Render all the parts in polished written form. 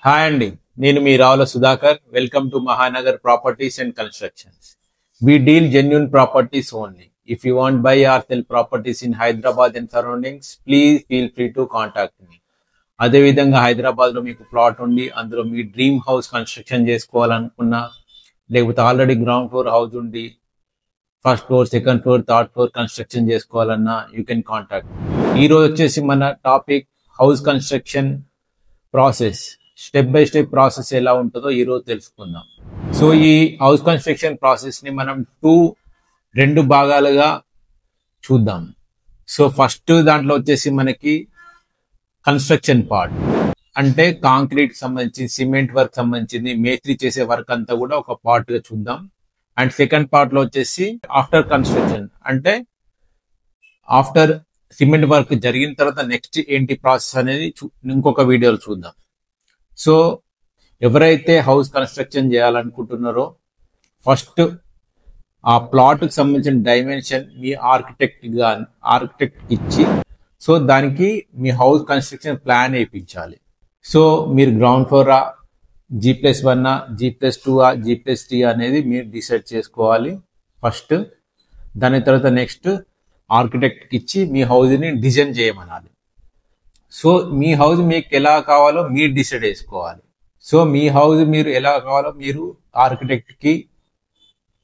Hi అండి, నేను మీ Ravula Sudhakar. Welcome to Mahanagar properties and constructions. We deal genuine properties only. If you want buy or sell properties in Hyderabad and surroundings, please feel free to contact me. అదే విధంగా హైదరాబాద్ లో మీకు plot ఉండి అందులో మీ dream house construction చేసుకోవాలనుకున్నా, లేకపోతే already ground floor house ఉండి first floor, second floor, third floor construction చేసుకోవాలన్నా you can contact. ఈ రోజు వచ్చేసి మన topic house construction process, step by step process ఎలా ఉంటుందో ఈ రోజు తెలుసుకుందాం. సో ఈ హౌస్ కన్స్ట్రక్షన్ ప్రాసెస్ ని మనం రెండు భాగాలుగా చూద్దాం. సో ఫస్ట్ దాంట్లో వచ్చేసి మనకి కన్స్ట్రక్షన్ పార్ట్, అంటే కాంక్రీట్ సంబంధించి, సిమెంట్ వర్క్ సంబంధించింది, మేస్త్రి చేసే వర్క్ అంతా కూడా ఒక పార్ట్ గా చూద్దాం. అండ్ సెకండ్ పార్ట్ లో వచ్చేసి ఆఫ్టర్ కన్స్ట్రక్షన్, అంటే ఆఫ్టర్ సిమెంట్ వర్క్ జరిగిన తర్వాత నెక్స్ట్ ఏంటి ప్రాసెస్ అనేది ఇంకొక వీడియోలో చూద్దాం. సో ఎవరైతే హౌస్ కన్స్ట్రక్షన్ చేయాలనుకుంటున్నారో ఫస్ట్ ఆ ప్లాట్ కి సంబంధించిన డైమెన్షన్ మీ ఆర్కిటెక్ట్ ఇచ్చి, సో దానికి మీ హౌస్ కన్స్ట్రక్షన్ ప్లాన్ వేయించాలి. సో మీరు ground flora, G+1, G+2, G+3 అనేది మీరు డిసైడ్ చేసుకోవాలి ఫస్ట్. దాని తర్వాత నెక్స్ట్ ఆర్కిటెక్ట్కి ఇచ్చి మీ హౌస్ని డిజైన్ చేయమనాలి. సో మీ హౌస్ మీకు ఎలా కావాలో మీరు డిసైడ్ చేసుకోవాలి. సో మీ హౌస్ మీరు ఎలా కావాలో మీరు ఆర్కిటెక్ట్కి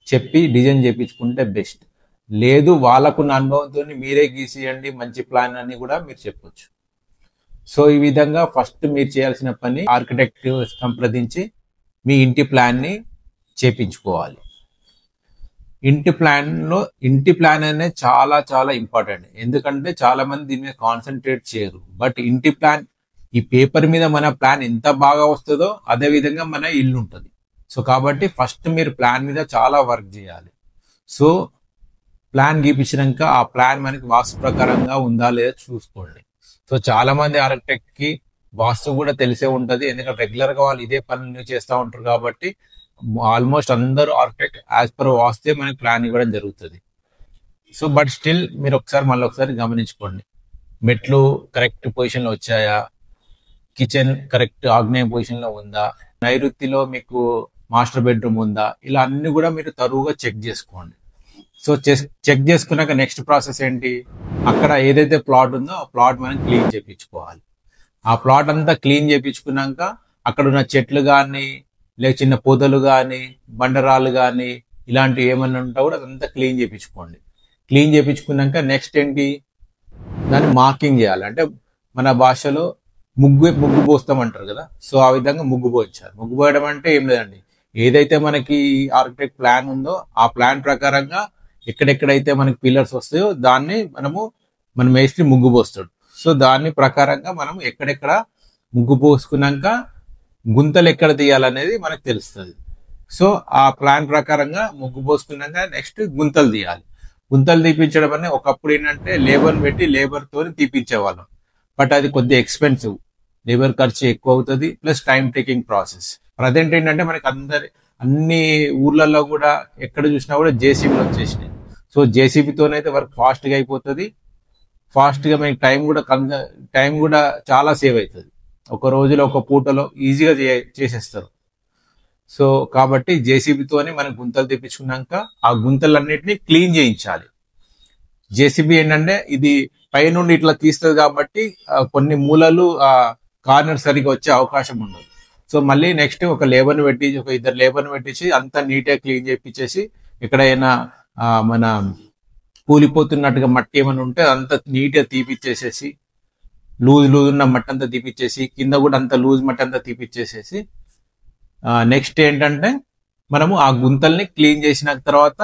చెప్పి డిజైన్ చేయించుకుంటే బెస్ట్. లేదు వాళ్ళకున్న అనుభవంతో మీరే గీసియండి మంచి ప్లాన్ అని కూడా మీరు చెప్పొచ్చు. సో ఈ విధంగా ఫస్ట్ మీరు చేయాల్సిన పని ఆర్కిటెక్ట్ సంప్రదించి మీ ఇంటి ప్లాన్ ని చేపించుకోవాలి. ఇంటి ప్లాన్ అనేది చాలా చాలా ఇంపార్టెంట్. ఎందుకంటే చాలా మంది దీని మీద కాన్సన్ట్రేట్ చేయరు. బట్ ఇంటి ప్లాన్, ఈ పేపర్ మీద మన ప్లాన్ ఎంత బాగా వస్తుందో అదే విధంగా మన ఇల్లు ఉంటుంది. సో కాబట్టి ఫస్ట్ మీరు ప్లాన్ మీద చాలా వర్క్ చేయాలి. సో ప్లాన్ గీపించినాక ఆ ప్లాన్ మనకి వాస్తు ప్రకారంగా ఉందా లేదా చూసుకోండి. సో చాలా మంది ఆర్కిటెక్ట్ కి వాస్తు కూడా తెలిసే ఉంటది, ఎందుకంటే రెగ్యులర్ గా వాళ్ళు ఇదే పనులు చేస్తూ ఉంటారు. కాబట్టి ఆల్మోస్ట్ అందరూ ఆర్కిటెక్ట్ యాజ్ పర్ వాస్తే మనకి ప్లాన్ ఇవ్వడం జరుగుతుంది. సో బట్ స్టిల్ మీరు మళ్ళీ ఒకసారి గమనించుకోండి, మెట్లు కరెక్ట్ పొజిషన్ లో వచ్చాయా, కిచెన్ కరెక్ట్ ఆగ్నేయ పొజిషన్ లో ఉందా, నైరుతిలో మీకు మాస్టర్ బెడ్రూమ్ ఉందా, ఇలా అన్ని కూడా మీరు తరువుగా చెక్ చేసుకోండి. సో చెక్ చేసుకున్నాక నెక్స్ట్ ప్రాసెస్ ఏంటి, అక్కడ ఏదైతే ప్లాట్ ఉందో ఆ ప్లాట్ మనం క్లీన్ చేయించుకోవాలి. ఆ ప్లాట్ అంతా క్లీన్ చేయించుకున్నాక అక్కడ ఉన్న చెట్లు కానీ, లేక చిన్న పొదలు కానీ, బండరాళ్ళు కానీ, ఇలాంటివి ఏమన్నా ఉంటా కూడా అదంతా క్లీన్ చేయించుకోండి. క్లీన్ చేయించుకున్నాక నెక్స్ట్ ఏంటి, దాన్ని మార్కింగ్ చేయాలి. అంటే మన భాషలో ముగ్గు పోస్తామంటారు కదా, సో ఆ విధంగా ముగ్గు పోయించాలి. ముగ్గు పోయడం అంటే ఏం లేదండి, ఏదైతే మనకి ఆర్కిటెక్ట్ ప్లాన్ ఉందో ఆ ప్లాన్ ప్రకారంగా ఎక్కడెక్కడైతే మనకి పిల్లర్స్ వస్తాయో దాన్ని మన మేస్త్రి ముగ్గు పోస్తాడు. సో దాని ప్రకారంగా మనం ఎక్కడెక్కడ ముగ్గు పోసుకున్నాక గుంతలు ఎక్కడ తీయాలనేది మనకు తెలుస్తుంది. సో ఆ ప్లాన్ ప్రకారంగా ముగ్గు పోసుకున్నాక నెక్స్ట్ గుంతలు తీయాలి. గుంతలు తీపించడం అనేది ఒకప్పుడు ఏంటంటే లేబర్ పెట్టి లేబర్ తోని తీపించేవాళ్ళం. బట్ అది కొద్దిగా ఎక్స్పెన్సివ్, లేబర్ ఖర్చు ఎక్కువ అవుతుంది, plus time taking process. Present ఏంటంటే మనకి అన్ని ఊర్లలో కూడా ఎక్కడ చూసినా కూడా జేసీబీలు వచ్చేసినాయి. సో జేసీబీతోనైతే వర్క్ ఫాస్ట్ గా అయిపోతుంది. ఫాస్ట్ గా మనకి టైం కూడా చాలా సేవ్ అవుతుంది. ఒక రోజులో ఒక పూటలో ఈజీగా చేసేస్తారు. సో కాబట్టి జేసీబీతోనే మనం గుంతలు తెప్పించుకున్నాక ఆ గుంతలన్నిటిని క్లీన్ చేయించాలి. జేసీబీ ఏంటంటే ఇది పైనుండి ఇట్లా తీస్తుంది కాబట్టి కొన్ని మూలలు కార్నర్ సరిగా వచ్చే అవకాశం ఉండదు. సో మళ్ళీ నెక్స్ట్ ఒక ఇద్దరు లేబర్ని పెట్టించి అంతా నీట్గా క్లీన్ చేయించేసి, ఎక్కడైనా మన కూలిపోతున్నట్టుగా మట్టి ఏమైనా ఉంటే అంతా నీట్గా తీపిచ్చేసేసి, లూజ్ ఉన్న మట్టి అంతా తీపిచ్చేసి, కింద కూడా అంత లూజ్ మట్టి అంతా తీపిచ్చేసేసి, నెక్స్ట్ ఏంటంటే మనము ఆ గుంతల్ని క్లీన్ చేసిన తర్వాత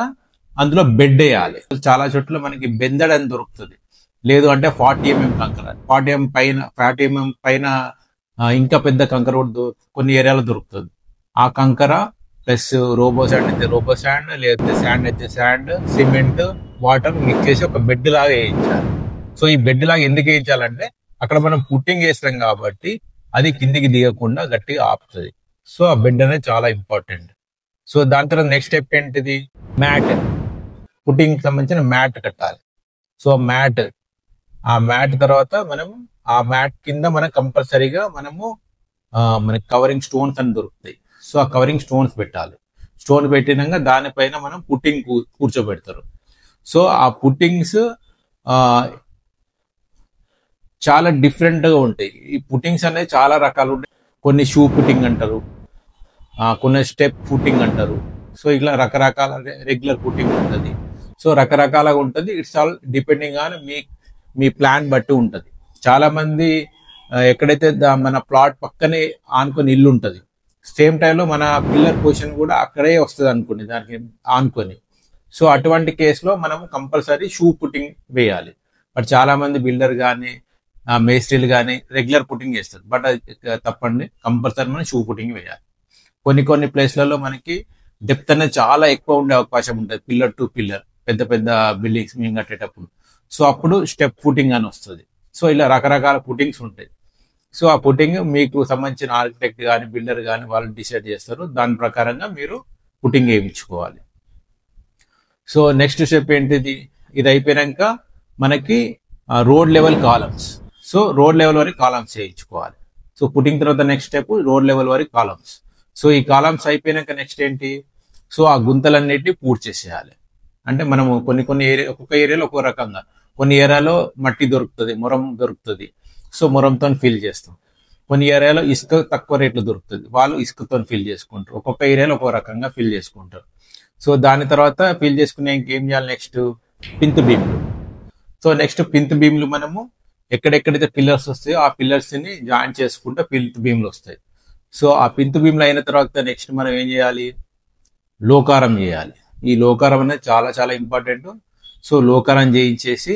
అందులో బెడ్ వేయాలి. చాలా చోట్ల మనకి బెందడ్ అని దొరుకుతుంది, లేదు అంటే 40 mm కంకర, 40 mm పైన ఇంకా పెద్ద కంకర కూడా కొన్ని ఏరియాలో దొరుకుతుంది. ఆ కంకర ప్లస్ రోబో శాండ్ లేకపోతే శాండ్ అయితే శాండ్, సిమెంట్, వాటర్ మిక్స్ చేసి ఒక బెడ్ లాగా వేయించాలి. సో ఈ బెడ్ లాగా ఎందుకు వేయించాలంటే అక్కడ మనం పుట్టింగ్ వేస్తాం కాబట్టి అది కిందికి దిగకుండా గట్టిగా ఆపుతుంది. సో ఆ బెడ్ అనేది చాలా ఇంపార్టెంట్. సో దాని తర్వాత నెక్స్ట్ స్టెప్ ఏంటిది, మ్యాట్. పుట్టింగ్ సంబంధించిన మ్యాట్ కట్టాలి. సో ఆ మ్యాట్ తర్వాత ఆ మ్యాట్ కింద మనం కంపల్సరీగా మనకి కవరింగ్ స్టోన్స్ అని దొరుకుతాయి. సో ఆ కవరింగ్ స్టోన్స్ పెట్టాలి. స్టోన్ పెట్టినాక దానిపైన మనం పుట్టింగ్ కూర్చోబెడతారు. సో ఆ పుట్టింగ్స్ చాలా డిఫరెంట్గా ఉంటాయి. ఈ పుట్టింగ్స్ అనేది చాలా రకాలు ఉంటాయి. కొన్ని షూ పుట్టింగ్ అంటారు, కొన్ని స్టెప్ పుట్టింగ్ అంటారు. సో ఇట్లా రకరకాల రెగ్యులర్ పుట్టింగ్ ఉంటుంది. సో రకరకాలుగా ఉంటుంది. It's all depending on me plan బట్టి ఉంటుంది. చాలా మంది ఎక్కడైతే మన ప్లాట్ పక్కనే ఆనుకొని ఇల్లు ఉంటుంది, సేమ్ టైంలో మన పిల్లర్ పొజిషన్ కూడా అక్కడే వస్తుంది అనుకోండి దానికి ఆనుకొని. సో అటువంటి కేసులో మనం కంపల్సరీ షూ పుట్టింగ్ వేయాలి. బట్ చాలా మంది బిల్డర్ కానీ మేస్త్రీలు కానీ రెగ్యులర్ పుట్టింగ్ చేస్తారు. బట్ అది తప్పండి, కంపల్సరీ మనం షూ పుట్టింగ్ వేయాలి. కొన్ని ప్లేస్లలో మనకి డెప్త్ అనేది చాలా ఎక్కువ ఉండే అవకాశం ఉంటుంది, పిల్లర్ టు పిల్లర్, పెద్ద పెద్ద బిల్డింగ్స్ మేము కట్టేటప్పుడు. సో అప్పుడు స్టెప్ పుట్టింగ్ అని వస్తుంది. సో ఇలా రకరకాల పుట్టింగ్స్ ఉంటాయి. సో ఆ పుట్టింగ్ మీకు సంబంధించిన ఆర్కిటెక్ట్ కానీ బిల్డర్ కానీ వాళ్ళు డిసైడ్ చేస్తారు. దాని ప్రకారంగా మీరు పుట్టింగ్ వేయించుకోవాలి. సో నెక్స్ట్ స్టెప్ ఏంటిది, ఇది అయిపోయాక మనకి road level columns. So road level వరకు కాలమ్స్ వేయించుకోవాలి. సో పుట్టింగ్ తర్వాత నెక్స్ట్ స్టెప్ రోడ్ లెవెల్ వరకు కాలమ్స్. సో ఈ కాలమ్స్ అయిపోయాక నెక్స్ట్ ఏంటి, సో ఆ గుంతలన్నిటిని పూర్తి చేసేయాలి. అంటే మనము కొన్ని ఏరియా, ఒక్కొక్క ఏరియాలో ఒక్కొక్క రకంగా, కొన్ని ఏరియాలో మట్టి దొరుకుతుంది, మురం దొరుకుతుంది. సో మురంతో ఫిల్ చేస్తాం. కొన్ని ఏరియాలో ఇసుక తక్కువ రేట్లు దొరుకుతుంది, వాళ్ళు ఇసుకతో ఫిల్ చేసుకుంటారు. ఒక్కొక్క ఏరియాలో ఒక్కొక్క రకంగా ఫిల్ చేసుకుంటారు. సో దాని తర్వాత ఫిల్ చేసుకునే ఇంకేం చేయాలి, నెక్స్ట్ పింత్ బీమ్లు. సో నెక్స్ట్ పింత్ బీమ్లు మనము ఎక్కడెక్కడైతే పిల్లర్స్ వస్తాయో ఆ పిల్లర్స్ ని జాయిన్ చేసుకుంటే పింత్ బీమ్లు వస్తాయి. సో ఆ పింత్ బీమ్లు అయిన తర్వాత నెక్స్ట్ మనం ఏం చేయాలి, లోకారం చేయాలి. ఈ లోకారం అనేది చాలా చాలా ఇంపార్టెంట్. సో లోకారం చేయించేసి,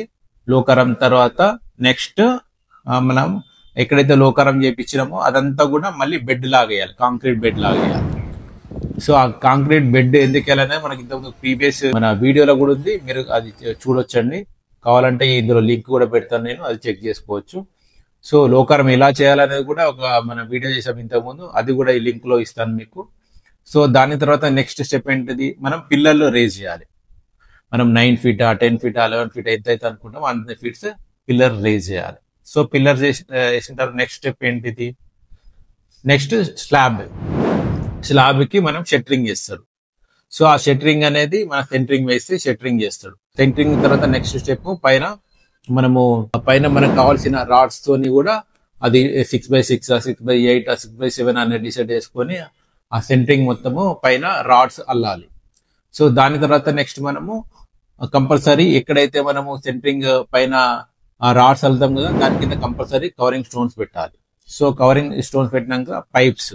లోకారం తర్వాత నెక్స్ట్ మనం ఎక్కడైతే లోకారం చేయించినామో అదంతా కూడా మళ్ళీ బెడ్ లాగేయాలి, కాంక్రీట్ బెడ్ లాగేయాలి. సో ఆ కాంక్రీట్ బెడ్ ఎందుకు వెళ్ళాలనే మనకి ఇంతకుముందు ప్రీవియస్ మన వీడియోలో కూడా ఉంది, మీరు అది చూడొచ్చండి. కావాలంటే ఇందులో లింక్ కూడా పెడతాను నేను, అది చెక్ చేసుకోవచ్చు. సో లోకారం ఎలా చేయాలనేది కూడా ఒక మన వీడియో చేసాం ఇంతకుముందు, అది కూడా ఈ లింక్ లో ఇస్తాను మీకు. సో దాని తర్వాత నెక్స్ట్ స్టెప్ ఏంటిది, మనం పిల్లర్లు రేజ్ చేయాలి. మనం 9 feet 10 feet 11 feet ఎంతైతే అనుకుంటాం అన్ని ఫీట్స్ పిల్లర్ రేజ్ చేయాలి. సో పిల్లర్ చేసిన తర్వాత నెక్స్ట్ స్టెప్ ఏంటిది, నెక్స్ట్ స్లాబ్ కి మనం షట్టరింగ్ చేస్తారు. సో ఆ షట్టరింగ్ అనేది మన సెంటరింగ్ వేసి షట్టరింగ్ చేస్తాడు. సెంటరింగ్ తర్వాత నెక్స్ట్ స్టెప్ పైన మనకు కావాల్సిన రాడ్స్ తోని కూడా అది 6x6 6x8 6x7 అనేది డిసైడ్ చేసుకొని ఆ సెంటరింగ్ మొత్తము పైన రాడ్స్ అల్లాలి. సో దాని తర్వాత నెక్స్ట్ మనము కంపల్సరీ ఎక్కడైతే మనము సెంటరింగ్ పైన ఆ రాడ్స్ అల్లుతాం కదా దాని కింద కంపల్సరీ కవరింగ్ స్టోన్స్ పెట్టాలి. సో కవరింగ్ స్టోన్స్ పెట్టినాక పైప్స్,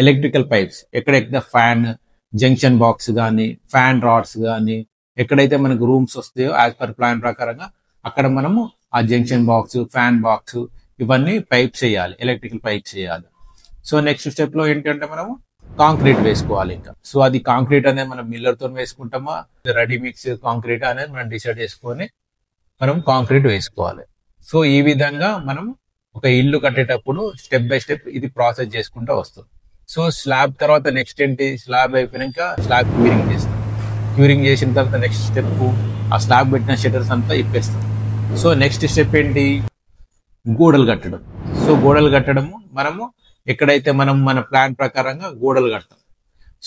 ఎలక్ట్రికల్ పైప్స్ ఎక్కడెక్కడ ఫ్యాన్ జంక్షన్ బాక్స్ కానీ ఫ్యాన్ రాడ్స్ కానీ ఎక్కడైతే మనకు రూమ్స్ వస్తాయో యాజ్ పర్ ప్లాన్ ప్రకారంగా అక్కడ మనము ఆ జంక్షన్ బాక్స్, ఫ్యాన్ బాక్స్ ఇవన్నీ పైప్స్ వేయాలి, ఎలక్ట్రికల్ పైప్స్ వేయాలి. సో నెక్స్ట్ స్టెప్ లో ఏంటంటే మనము కాంక్రీట్ వేసుకోవాలి. ఇంకా సో అది కాంక్రీట్ అనేది మనం మిల్లర్ తో వేసుకుంటామా రెడీ మిక్స్ కాంక్రీట్ అనేది మనం డిసైడ్ చేసుకొని మనం కాంక్రీట్ వేసుకోవాలి. సో ఈ విధంగా మనం ఒక ఇల్లు కట్టేటప్పుడు స్టెప్ బై స్టెప్ ఇది ప్రాసెస్ చేసుకుంటూ వస్తుంది. సో స్లాబ్ తర్వాత నెక్స్ట్ ఏంటి, స్లాబ్ అయిపోయాక స్లాబ్ క్యూరింగ్ చేస్తాం. క్యూరింగ్ చేసిన తర్వాత నెక్స్ట్ స్టెప్ ఆ స్లాబ్ పెట్టిన షట్టర్స్ అంతా ఇప్పేస్తాం. సో నెక్స్ట్ స్టెప్ ఏంటి, గోడలు కట్టడం. సో గోడలు కట్టడము మనము ఎక్కడైతే మనం మన ప్లాన్ ప్రకారంగా గోడలు కడతాం.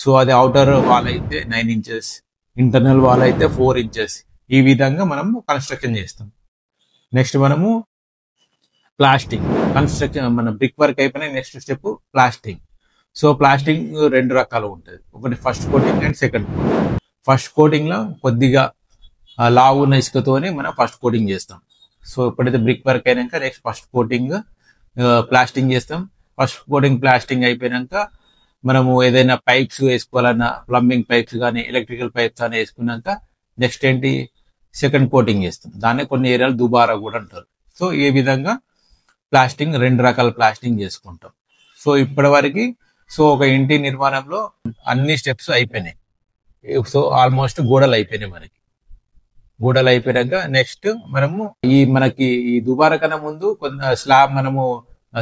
సో అది అవుటర్ వాల్ అయితే 9 inches, ఇంటర్నల్ వాల్ అయితే 4 inches. ఈ విధంగా మనము కన్స్ట్రక్షన్ చేస్తాం. నెక్స్ట్ మనము ప్లాస్టింగ్ కన్స్ట్రక్షన్, మన బ్రిక్ వర్క్ అయిపోయిన next step plastering. So plastering 2 రకాలు ఉంటుంది, ఒకటి first coating and second coating. First coating లో కొద్దిగా లావు ఉన్న ఇసుకతోనే మనం ఫస్ట్ కోటింగ్ చేస్తాం. సో ఎప్పుడైతే బ్రిక్ వర్క్ అయినాక నెక్స్ట్ ఫస్ట్ కోటింగ్ ప్లాస్టింగ్ చేస్తాం. ఫస్ట్ కోటింగ్ ప్లాస్టింగ్ అయిపోయినాక మనము ఏదైనా పైప్స్ వేసుకోవాలన్నా ప్లంబింగ్ పైప్స్ కానీ ఎలక్ట్రికల్ పైప్స్ కానీ వేసుకున్నాక నెక్స్ట్ ఏంటి, సెకండ్ కోటింగ్ చేస్తాం. దాన్ని కొన్ని ఏరియాలు దుబారా కూడా అంటారు. సో ఈ విధంగా ప్లాస్టింగ్ 2 రకాల ప్లాస్టింగ్ చేసుకుంటాం. సో ఇప్పటి వరకు సో ఒక ఇంటి నిర్మాణంలో అన్ని స్టెప్స్ అయిపోయినాయి. సో ఆల్మోస్ట్ గోడలు అయిపోయినాయి. మనకి గోడలు అయిపోయాక నెక్స్ట్ మనము మనకి ఈ దుబారా కన్నా ముందు కొంత స్లాబ్ మనము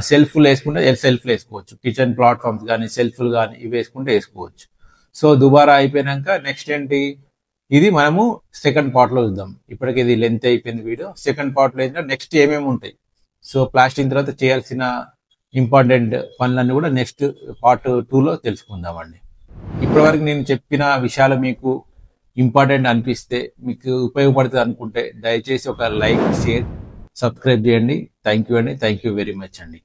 సెల్ఫ్లు వేసుకుంటే సెల్ఫ్లు వేసుకోవచ్చు, కిచెన్ ప్లాట్ఫామ్స్ కానీ సెల్ఫ్లు కానీ ఇవి వేసుకుంటే వేసుకోవచ్చు. సో దుబారా అయిపోయినాక నెక్స్ట్ ఏంటి, ఇది మనము సెకండ్ పార్ట్ లో చూద్దాం. ఇప్పటికి ఇది లెంత్ అయిపోయింది వీడియో. సెకండ్ పార్ట్ లో ఏంటంటే నెక్స్ట్ ఏమేమి ఉంటాయి, సో ప్లాస్టింగ్ తర్వాత చేయాల్సిన ఇంపార్టెంట్ పనులన్నీ కూడా నెక్స్ట్ పార్ట్ 2లో తెలుసుకుందామండి. ఇప్పటివరకు నేను చెప్పిన విషయాలు మీకు ఇంపార్టెంట్ అనిపిస్తే, మీకు ఉపయోగపడుతుంది అనుకుంటే దయచేసి ఒక లైక్, షేర్, సబ్స్క్రైబ్ చేయండి. థ్యాంక్ యూ అండి. థ్యాంక్ యూ వెరీ మచ్ అండి.